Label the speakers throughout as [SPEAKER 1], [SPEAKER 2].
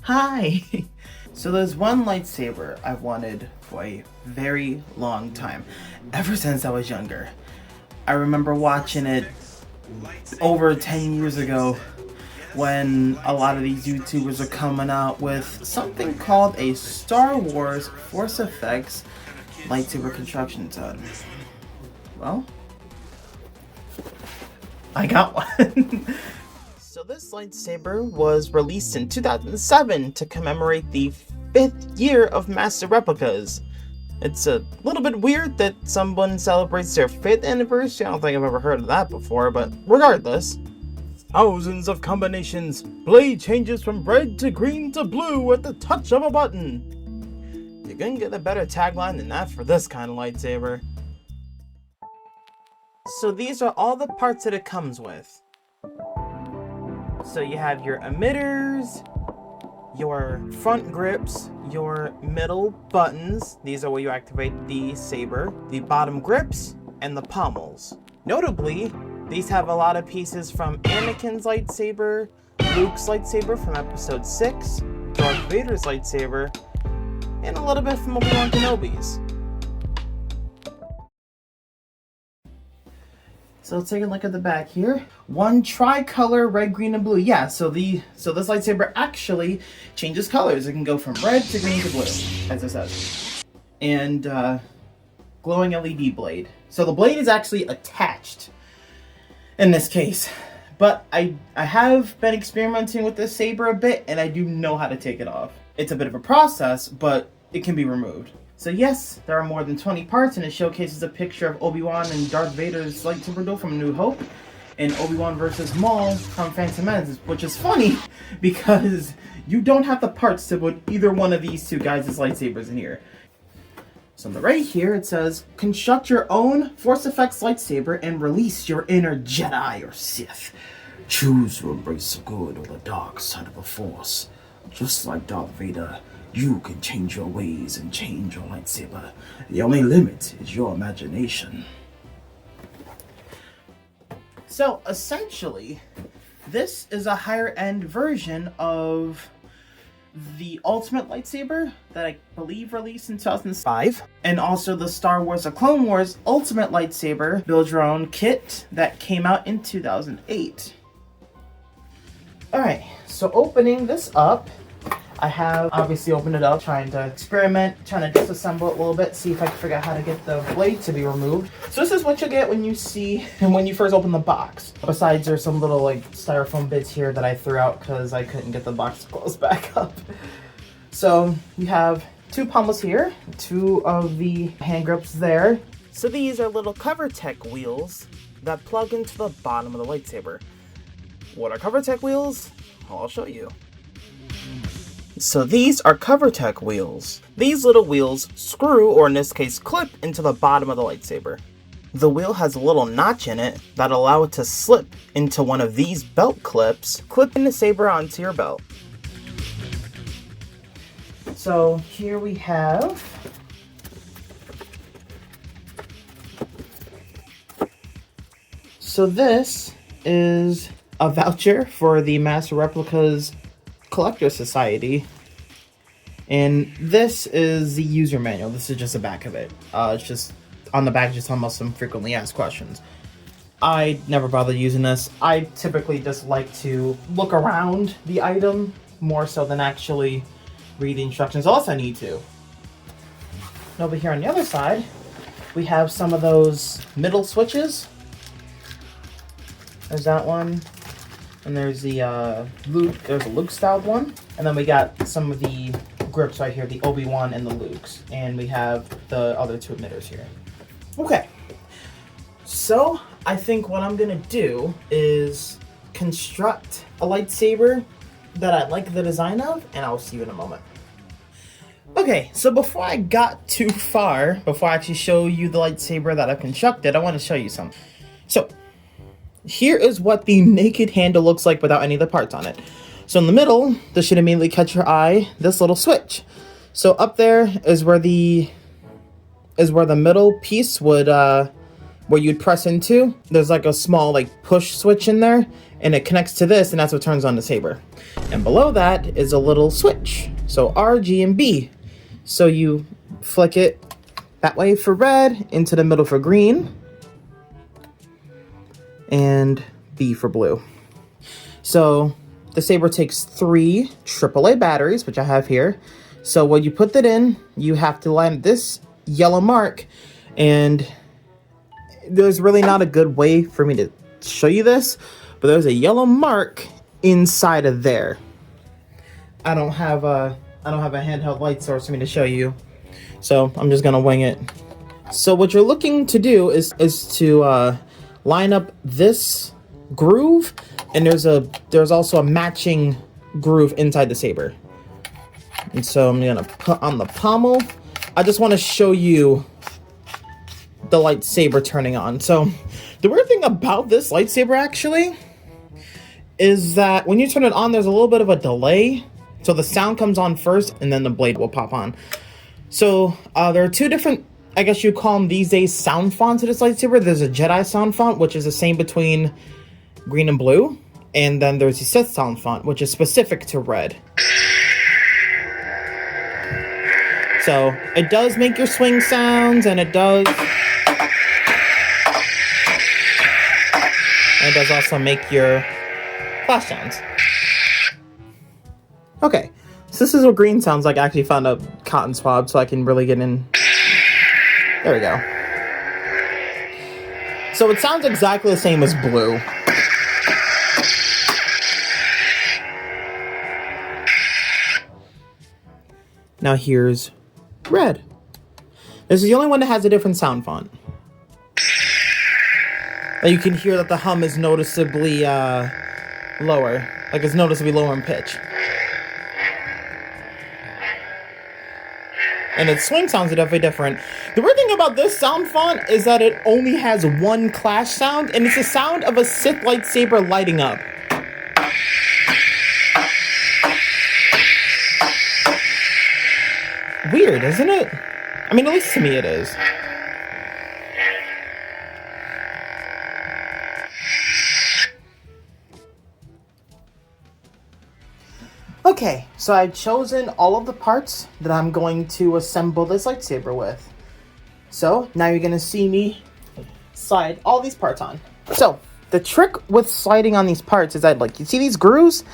[SPEAKER 1] Hi! So there's one lightsaber I've wanted for a very long time, ever since I was younger. I remember watching it over 10 years ago when a lot of these YouTubers are coming out with something called a Star Wars Force Effects lightsaber construction set. Well, I got one. So this lightsaber was released in 2007 to commemorate the 5th year of Master Replicas. It's a little bit weird that someone celebrates their 5th anniversary. I don't think I've ever heard of that before, but regardless. Thousands of combinations. Blade changes from red to green to blue at the touch of a button. You couldn't get a better tagline than that for this kind of lightsaber. So these are all the parts that it comes with. So you have your emitters, your front grips, your middle buttons. These are where you activate the saber, the bottom grips, and the pommels. Notably, these have a lot of pieces from Anakin's lightsaber, Luke's lightsaber from episode 6, Darth Vader's lightsaber, and a little bit from Obi-Wan Kenobi's. So let's take a look at the back here. One tricolor, red, green, and blue. Yeah, so this lightsaber actually changes colors. It can go from red to green to blue, as it says. And glowing LED blade. So the blade is actually attached in this case. But I have been experimenting with this saber a bit, and I do know how to take it off. It's a bit of a process, but it can be removed. So yes, there are more than 20 parts, and it showcases a picture of Obi-Wan and Darth Vader's lightsaber duel from New Hope, and Obi-Wan versus Maul from Phantom Menace, which is funny, because you don't have the parts to put either one of these two guys' lightsabers in here. So on the right here, it says, construct your own Force Effects lightsaber and release your inner Jedi or Sith. Choose to embrace the good or the dark side of the Force. Just like Darth Vader, you can change your ways and change your lightsaber. The only limit is your imagination. So essentially, this is a higher end version of the Ultimate Lightsaber that I believe released in 2005, and also the Star Wars or Clone Wars Ultimate Lightsaber Build Your Own kit that came out in 2008. Alright, so opening this up, I have obviously opened it up, trying to experiment, trying to disassemble it a little bit, see if I can figure out how to get the blade to be removed. So this is what you get when you first open the box. Besides, there's some little like styrofoam bits here that I threw out because I couldn't get the box to close back up. So you have two pommels here, two of the hand grips there. So these are little CoverTech wheels that plug into the bottom of the lightsaber. What are CoverTech wheels? I'll show you. So these are CoverTech wheels. These little wheels screw, or in this case clip, into the bottom of the lightsaber. The wheel has a little notch in it that allow it to slip into one of these belt clips, clipping the saber onto your belt. So here we have this is a voucher for the Master Replicas Collector Society, and this is the user manual. This is just the back of it. It's just on the back, just almost some frequently asked questions. I never bothered using this. I typically just like to look around the item more so than actually read the instructions unless I need to. And over here on the other side, we have some of those middle switches. There's that one. And there's the there's a Luke styled one. And then we got some of the grips right here, the Obi-Wan and the Luke's. And we have the other two emitters here. Okay. So I think what I'm gonna do is construct a lightsaber that I like the design of, and I'll see you in a moment. Okay, so before I got too far, before I actually show you the lightsaber that I've constructed, I want to show you something. So here is what the naked handle looks like without any of the parts on it. So in the middle, this should immediately catch your eye, this little switch. So up there is where the middle piece would where you'd press into, there's like a small like push switch in there, and it connects to this, and that's what turns on the saber. And below that is a little switch. So R, G, and B. So you flick it that way for red, into the middle for green, and B for blue. So the saber takes 3 AAA batteries, which I have here. So when you put that in, you have to line this yellow mark, and there's really not a good way for me to show you this, but there's a yellow mark inside of there. I don't have a handheld light source for me to show you, so I'm just gonna wing it. So what you're looking to do is to line up this groove, and there's also a matching groove inside the saber. And so I'm gonna put on the pommel. I just want to show you the lightsaber turning on. So the weird thing about this lightsaber actually is that when you turn it on, there's a little bit of a delay. So the sound comes on first, and then the blade will pop on. So there are 2 different, I guess you call them these days, sound fonts to this lightsaber. There's a Jedi sound font, which is the same between green and blue. And then there's the Sith sound font, which is specific to red. So it does make your swing sounds, and it does also make your flash sounds. Okay, so this is what green sounds like. I actually found a cotton swab so I can really get in. There we go. So it sounds exactly the same as blue. Now here's red. This is the only one that has a different sound font. You can hear that the hum is noticeably lower. Like it's noticeably lower in pitch. And its swing sounds are definitely different. The weird thing about this sound font is that it only has 1 clash sound, and it's the sound of a Sith lightsaber lighting up. Weird, isn't it? I mean, at least to me it is. Okay, so I've chosen all of the parts that I'm going to assemble this lightsaber with. So now you're going to see me slide all these parts on. So the trick with sliding on these parts is that, like, you see these grooves?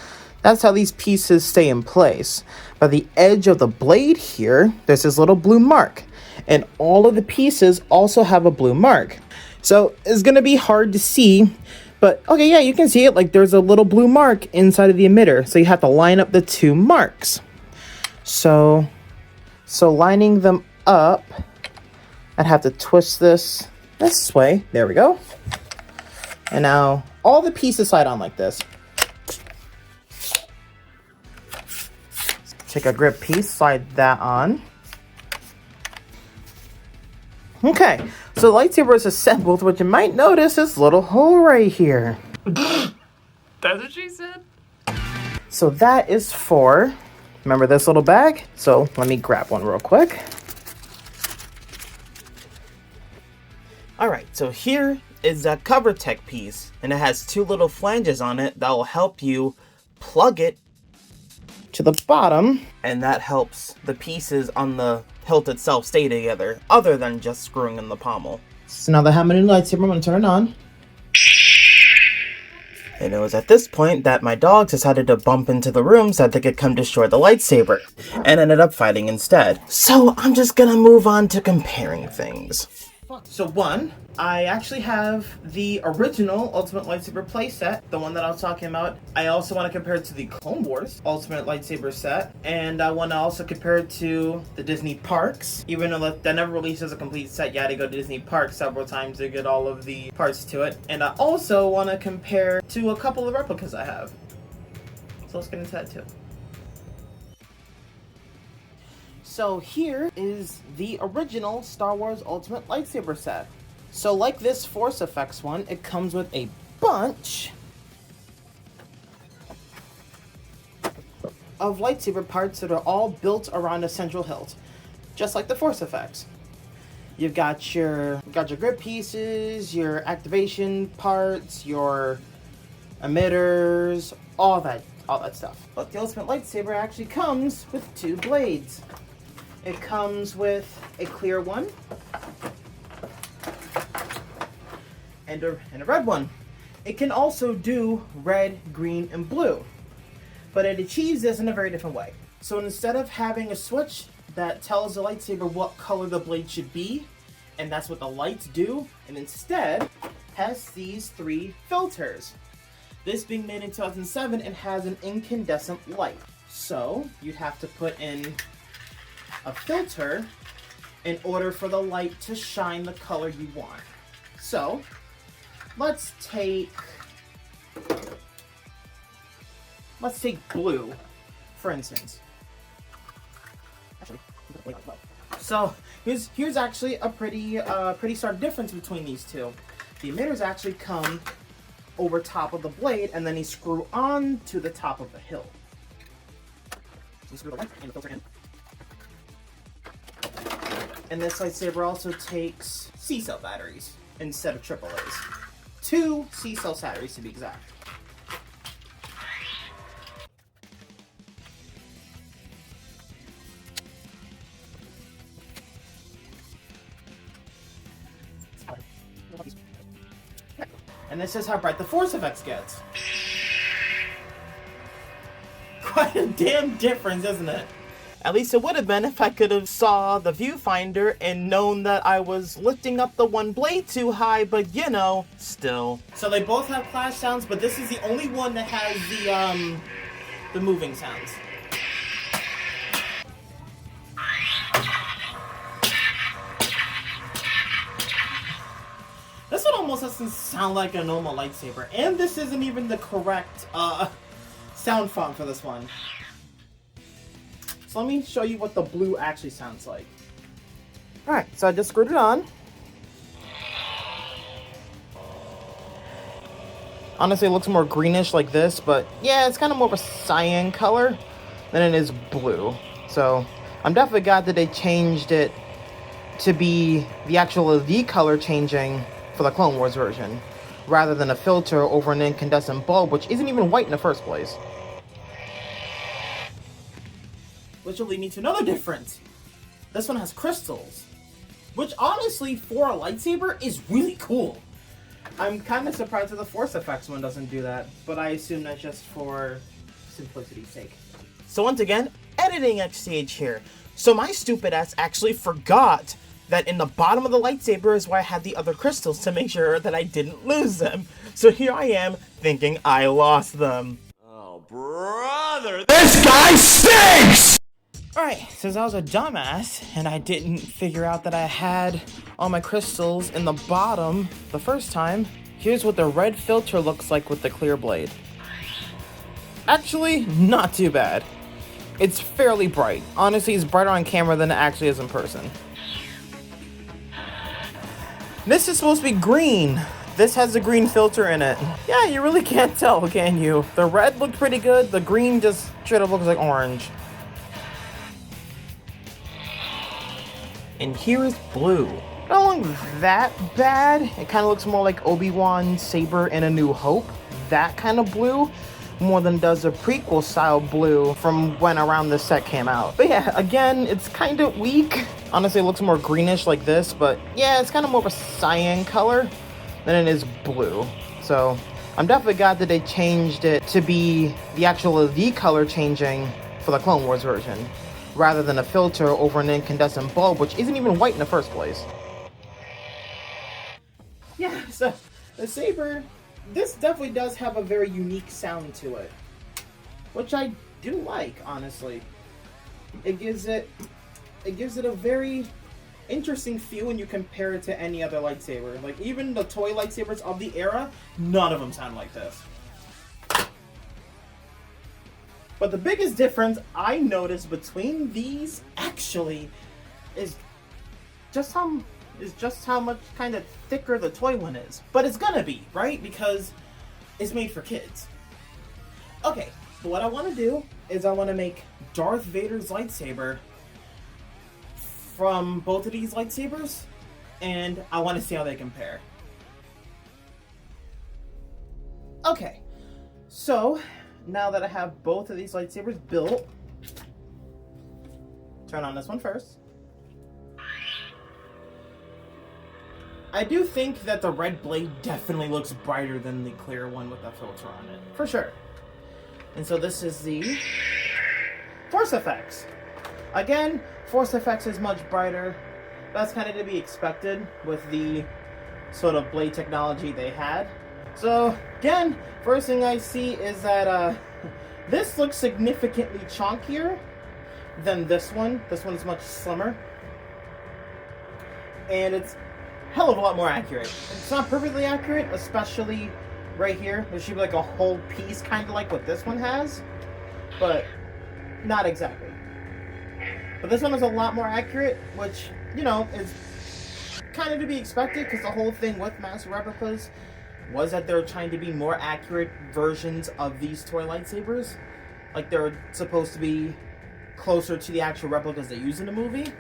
[SPEAKER 1] That's how these pieces stay in place. By the edge of the blade here, there's this little blue mark. And all of the pieces also have a blue mark. So it's going to be hard to see. But, okay, yeah, you can see it. Like, there's a little blue mark inside of the emitter. So you have to line up the 2 marks. So lining them up, I'd have to twist this way. There we go. And now all the pieces slide on like this. Take a grip piece, slide that on. Okay, so the lightsaber is assembled. What you might notice is a little hole right here.
[SPEAKER 2] That's what she said?
[SPEAKER 1] So that is for, remember this little bag? So let me grab one real quick. Alright, so here is a cover tech piece, and it has 2 little flanges on it that will help you plug it to the bottom, and that helps the pieces on the hilt itself stay together, other than just screwing in the pommel. So now that I have my new lightsaber, I'm going to turn it on. And it was at this point that my dogs decided to bump into the room so that they could come destroy the lightsaber, and ended up fighting instead. So I'm just going to move on to comparing things. So 1, I actually have the original Ultimate Lightsaber playset, the one that I was talking about. I also want to compare it to the Clone Wars Ultimate Lightsaber set, and I want to also compare it to the Disney parks. Even though that never released as a complete set, you had to go to Disney parks several times to get all of the parts to it. And I also want to compare to a couple of replicas I have. So let's get into that too. So here is the original Star Wars Ultimate Lightsaber set. So like this Force Effects one, it comes with a bunch of lightsaber parts that are all built around a central hilt, just like the Force Effects. You've got your grip pieces, your activation parts, your emitters, all that stuff. But the Ultimate Lightsaber actually comes with 2 blades. It comes with a clear one and a red one. It can also do red, green, and blue, but it achieves this in a very different way. So instead of having a switch that tells the lightsaber what color the blade should be, and that's what the lights do, and instead has these 3 filters. This being made in 2007 and has an incandescent light. So you'd have to put in a filter in order for the light to shine the color you want. So let's take blue, for instance. So here's actually a pretty stark difference between these two. The emitters actually come over top of the blade, and then you screw on to the top of the hilt. So you screw the light and the filter in. And this lightsaber also takes C-cell batteries instead of AAAs. 2 C-cell batteries to be exact. And this is how bright the force effects gets. Quite a damn difference, isn't it? At least it would have been if I could have saw the viewfinder and known that I was lifting up the one blade too high, but you know, still. So they both have clash sounds, but this is the only one that has the moving sounds. This one almost doesn't sound like a normal lightsaber, and this isn't even the correct sound font for this one. So let me show you what the blue actually sounds like. Alright, so I just screwed it on. Honestly, it looks more greenish like this, but yeah, it's kind of more of a cyan color than it is blue. So I'm definitely glad that they changed it to be the actual LED color changing for the Clone Wars version, rather than a filter over an incandescent bulb, which isn't even white in the first place. Which will lead me to another difference. This one has crystals, which honestly, for a lightsaber, is really cool. I'm kind of surprised that the force effects one doesn't do that, but I assume that's just for simplicity's sake. So once again, editing XTH here. So my stupid ass actually forgot that in the bottom of the lightsaber is where I had the other crystals to make sure that I didn't lose them. So here I am thinking I lost them.
[SPEAKER 3] Oh, brother, this guy stinks!
[SPEAKER 1] Alright, since I was a dumbass and I didn't figure out that I had all my crystals in the bottom the first time, here's what the red filter looks like with the clear blade. Actually, not too bad. It's fairly bright. Honestly, it's brighter on camera than it actually is in person. This is supposed to be green. This has a green filter in it. Yeah, you really can't tell, can you? The red looked pretty good. The green just straight up looks like orange. And here is blue. It don't look that bad. It kind of looks more like Obi-Wan's saber in A New Hope. That kind of blue, more than does a prequel style blue from when around this set came out. But yeah, again, it's kind of weak. Honestly, it looks more greenish like this, but yeah, it's kind of more of a cyan color than it is blue. So I'm definitely glad that they changed it to be the actual LED color changing for the Clone Wars version, rather than a filter over an incandescent bulb, which isn't even white in the first place. Yeah, so the saber, this definitely does have a very unique sound to it, which I do like, honestly. It gives it a very interesting feel when you compare it to any other lightsaber. Like, even the toy lightsabers of the era, none of them sound like this. But the biggest difference I noticed between these actually is just how much kind of thicker the toy one is. But it's gonna be, right? Because it's made for kids. Okay, but what I want to do is I want to make Darth Vader's lightsaber from both of these lightsabers and I want to see how they compare. Okay, so now that I have both of these lightsabers built, turn on this one first. I do think that the red blade definitely looks brighter than the clear one with the filter on it, for sure. And so this is the Force Effects. Again, Force Effects is much brighter. That's kind of to be expected with the sort of blade technology they had. So, again, first thing I see is that this looks significantly chunkier than this one. This one's much slimmer. And it's a hell of a lot more accurate. It's not perfectly accurate, especially right here. There should be like a whole piece, kind of like what this one has. But not exactly. But this one is a lot more accurate, which, you know, is kind of to be expected, because the whole thing with Master Replicas was that they're trying to be more accurate versions of these toy lightsabers. Like, they're supposed to be closer to the actual replicas they use in the movie.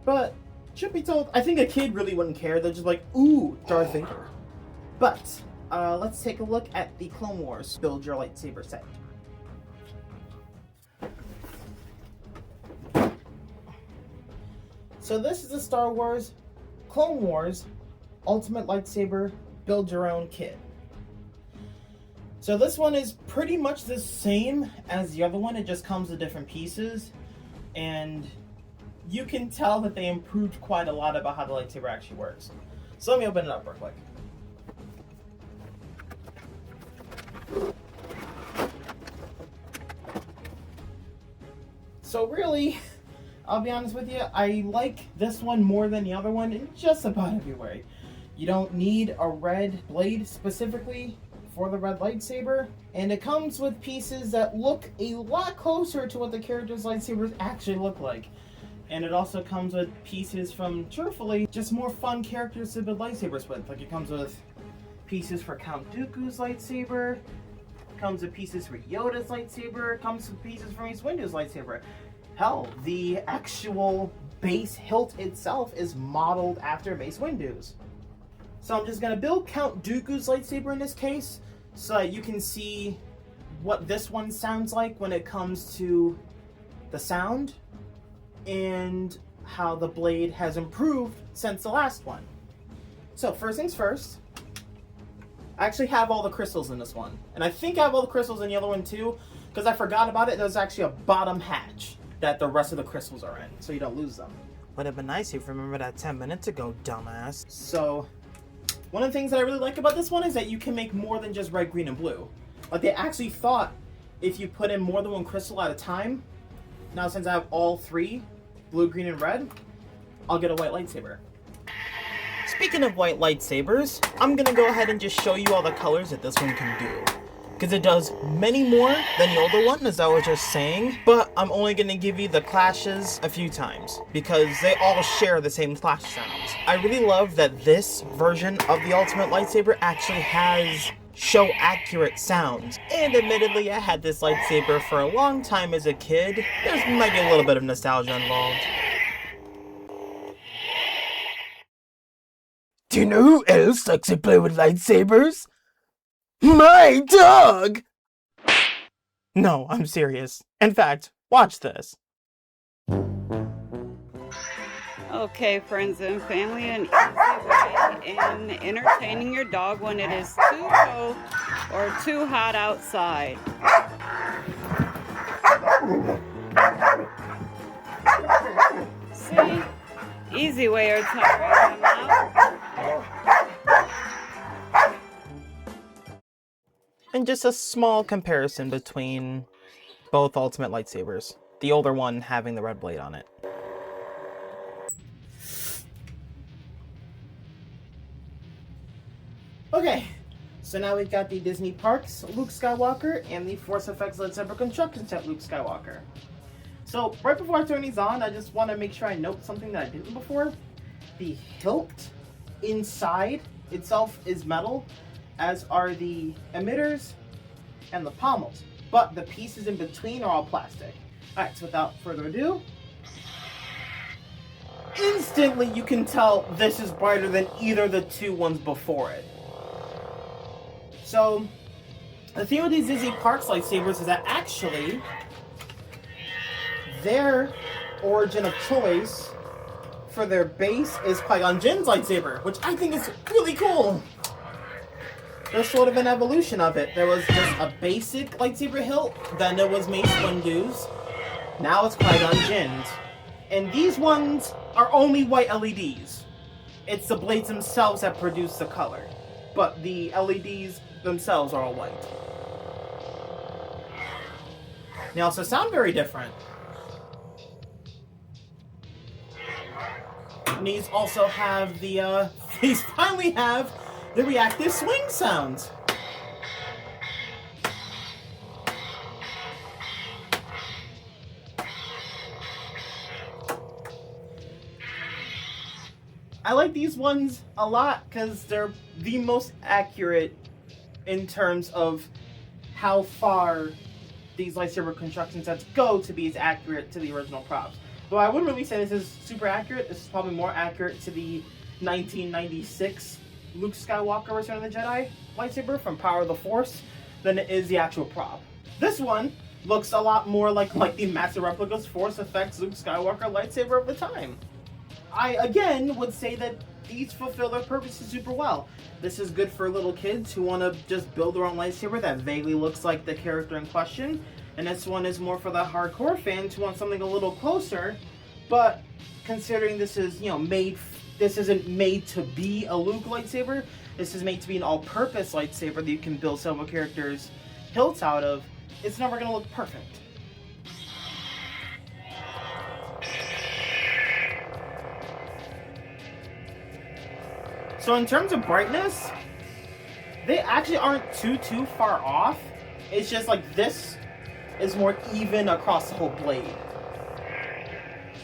[SPEAKER 1] But, should be told, I think a kid really wouldn't care. They're just like, ooh, Darth Vader. But, let's take a look at the Clone Wars Build Your Lightsaber set. So this is the Star Wars Clone Wars Ultimate Lightsaber Build Your Own kit. So this one is pretty much the same as the other one, it just comes with different pieces. And you can tell that they improved quite a lot about how the lightsaber actually works. So let me open it up real quick. So really, I'll be honest with you, I like this one more than the other one in just about every way. You don't need a red blade specifically for the red lightsaber, and it comes with pieces that look a lot closer to what the characters' lightsabers actually look like. And it also comes with pieces from, truthfully, just more fun characters to build lightsabers with. Like, it comes with pieces for Count Dooku's lightsaber, it comes with pieces for Yoda's lightsaber, it comes with pieces for Mace Windu's lightsaber. Hell, the actual base hilt itself is modeled after Mace Windu's. So I'm just going to build Count Dooku's lightsaber in this case, so that you can see what this one sounds like when it comes to the sound, and how the blade has improved since the last one. So first things first, I actually have all the crystals in this one. And I think I have all the crystals in the other one too, because I forgot about it. There's actually a bottom hatch that the rest of the crystals are in, so you don't lose them. Would have been nice if you remember that 10 minutes ago, dumbass. So, one of the things that I really like about this one is that you can make more than just red, green, and blue. Like, they actually thought if you put in more than one crystal at a time, now since I have all three, blue, green, and red, I'll get a white lightsaber. Speaking of white lightsabers, I'm gonna go ahead and just show you all the colors that this one can do. Because it does many more than the older one, as I was just saying, but I'm only going to give you the clashes a few times, because they all share the same clash sounds. I really love that this version of the Ultimate Lightsaber actually has show-accurate sounds. And admittedly, I had this lightsaber for a long time as a kid. There's might be a little bit of nostalgia involved.
[SPEAKER 4] Do you know who else likes to play with lightsabers? My dog!
[SPEAKER 1] No, I'm serious. In fact, watch this.
[SPEAKER 5] Okay, friends and family, an easy way in entertaining your dog when it is too cold or too hot outside. See? Easy way of tiring them out.
[SPEAKER 1] And just a small comparison between both Ultimate Lightsabers. The older one having the red blade on it. Okay, so now we've got the Disney Parks Luke Skywalker and the Force Effects Lightsaber Construction Set Luke Skywalker. So, right before I turn these on, I just want to make sure I note something that I didn't before. The hilt inside itself is metal, as are the emitters and the pommels, but the pieces in between are all plastic. Alright, so without further ado, instantly you can tell this is brighter than either of the two ones before it. So, the thing with these Disney Parks lightsabers is that actually their origin of choice for their base is Qui-Gon Jinn's lightsaber, which I think is really cool. There's sort of an evolution of it. There was just a basic lightsaber hilt, then there was Mace Windu's, now it's Qui-Gon Jinn's. And these ones are only white LEDs. It's the blades themselves that produce the color, but the LEDs themselves are all white. They also sound very different. And these also have the, these finally have the reactive swing sounds. I like these ones a lot because they're the most accurate in terms of how far these lightsaber construction sets go to be as accurate to the original props. Though I wouldn't really say this is super accurate. This is probably more accurate to the 1996 Luke Skywalker Return of the Jedi lightsaber from Power of the Force than it is the actual prop. This one looks a lot more like the Master Replica's Force Effects Luke Skywalker lightsaber of the time. I, again, would say that these fulfill their purposes super well. This is good for little kids who want to just build their own lightsaber that vaguely looks like the character in question. And this one is more for the hardcore fans who want something a little closer. But considering this is, this isn't made to be a Luke lightsaber. This is made to be an all-purpose lightsaber that you can build several characters' hilts out of. It's never going to look perfect. So in terms of brightness, they actually aren't too far off. It's just like this is more even across the whole blade.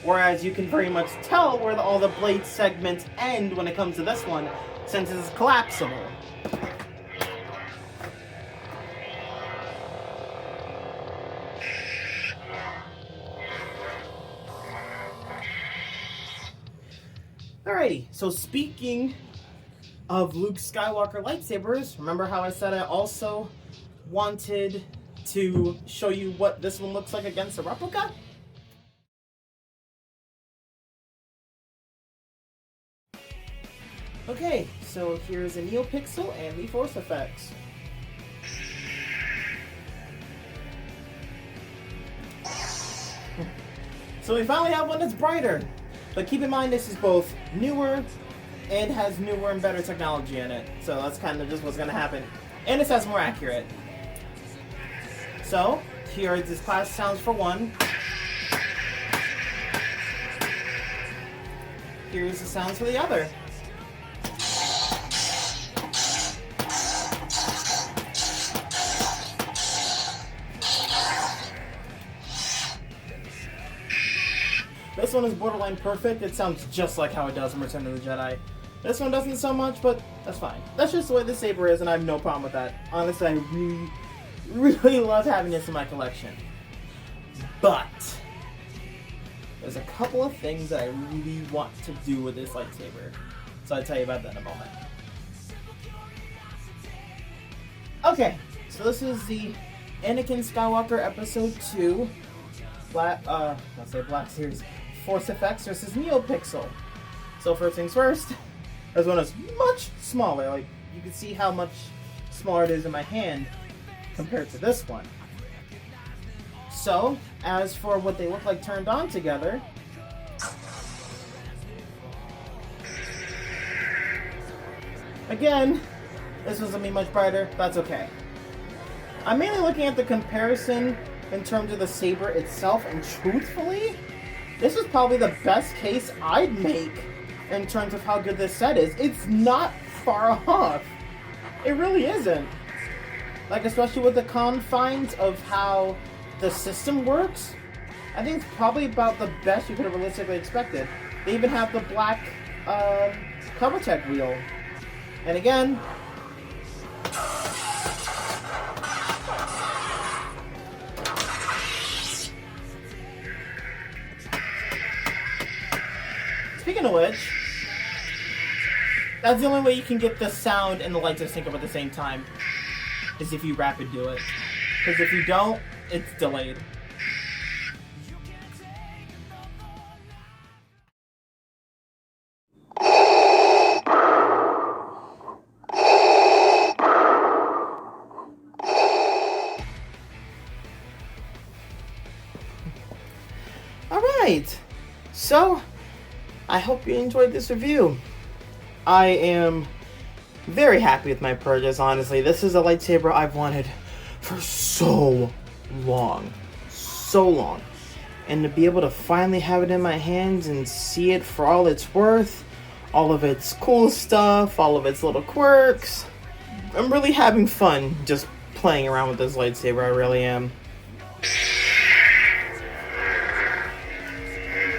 [SPEAKER 1] Whereas you can very much tell where all the blade segments end when it comes to this one, since it's collapsible. Alrighty, so speaking of Luke Skywalker lightsabers, remember how I said I also wanted to show you what this one looks like against a replica? Okay, so here's a Neopixel and the Force effects. So we finally have one that's brighter. But keep in mind this is both newer and has newer and better technology in it. So that's kind of just what's going to happen. And it sounds more accurate. So, here are these class sounds for one. Here's the sounds for the other. This one is borderline perfect. It sounds just like how it does in Return of the Jedi. This one doesn't so much, but that's fine. That's just the way the saber is, and I have no problem with that. Honestly, I really love having this in my collection. But there's a couple of things that I really want to do with this lightsaber. So I'll tell you about that in a moment. Okay, so this is the Anakin Skywalker Episode 2 Black Series Force Effects versus Neopixel. So first things first, this one is much smaller. Like, you can see how much smaller it is in my hand compared to this one. So, as for what they look like turned on together, again, this was gonna be much brighter. That's okay. I'm mainly looking at the comparison in terms of the saber itself, and truthfully, this is probably the best case I'd make in terms of how good this set is. It's not far off. It really isn't. Like, especially with the confines of how the system works, I think it's probably about the best you could have realistically expected. They even have the black cover tech wheel. And again, Speaking of which, that's the only way you can get the sound and the lights to sync up at the same time, is if you rapid do it. Because if you don't, it's delayed. Alright, so I hope you enjoyed this review. I am very happy with my purchase, honestly. This is a lightsaber I've wanted for so long. So long. And to be able to finally have it in my hands and see it for all it's worth, all of its cool stuff, all of its little quirks. I'm really having fun just playing around with this lightsaber, I really am.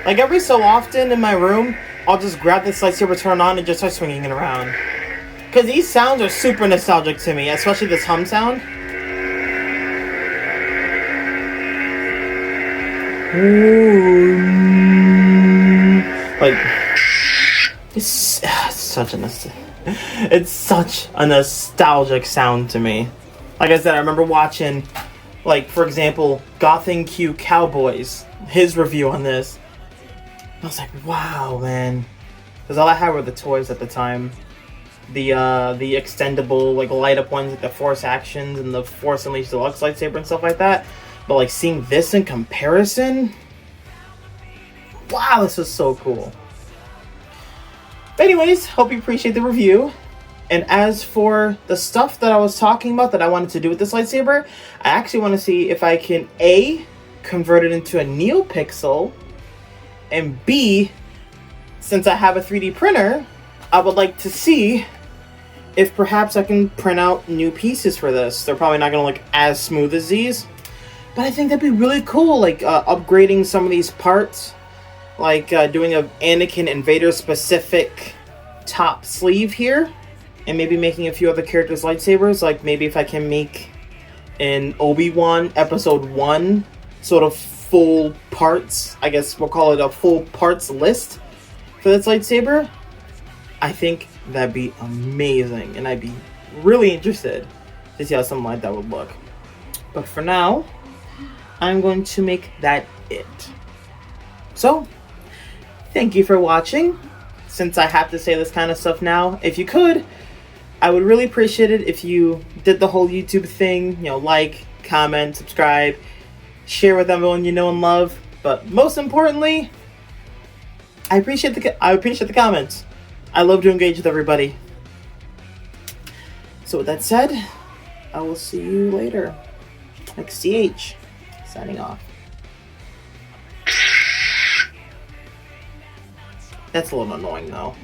[SPEAKER 1] Like every so often in my room, I'll just grab this lightsaber, turn it on, and just start swinging it around. Because these sounds are super nostalgic to me, especially this hum sound. Like, it's such a nostalgic sound to me. Like I said, I remember watching, like, for example, Gotham Q Cowboys, his review on this. I was like, wow, man. Because all I had were the toys at the time. The extendable, like, light-up ones, like the Force Actions and the Force Unleashed Deluxe lightsaber and stuff like that. But, like, seeing this in comparison... wow, this is so cool. But anyways, hope you appreciate the review. And as for the stuff that I was talking about that I wanted to do with this lightsaber, I actually want to see if I can, A, convert it into a Neopixel, and B, since I have a 3D printer, I would like to see if perhaps I can print out new pieces for this. They're probably not going to look as smooth as these, but I think that'd be really cool, like upgrading some of these parts, like doing a Anakin and Vader specific top sleeve here, and maybe making a few other characters' lightsabers, like maybe if I can make an Obi-Wan Episode 1 sort of full parts, I guess we'll call it a full parts list for this lightsaber. I think that'd be amazing, and I'd be really interested to see how something like that would look. But for now, I'm going to make that it. So, thank you for watching. Since I have to say this kind of stuff now, if you could, I would really appreciate it if you did the whole YouTube thing, you know, like, comment, subscribe, share with everyone you know and love. But most importantly, I appreciate the comments. I love to engage with everybody. So with that said, I will see you later. XTH, signing off. That's a little annoying though.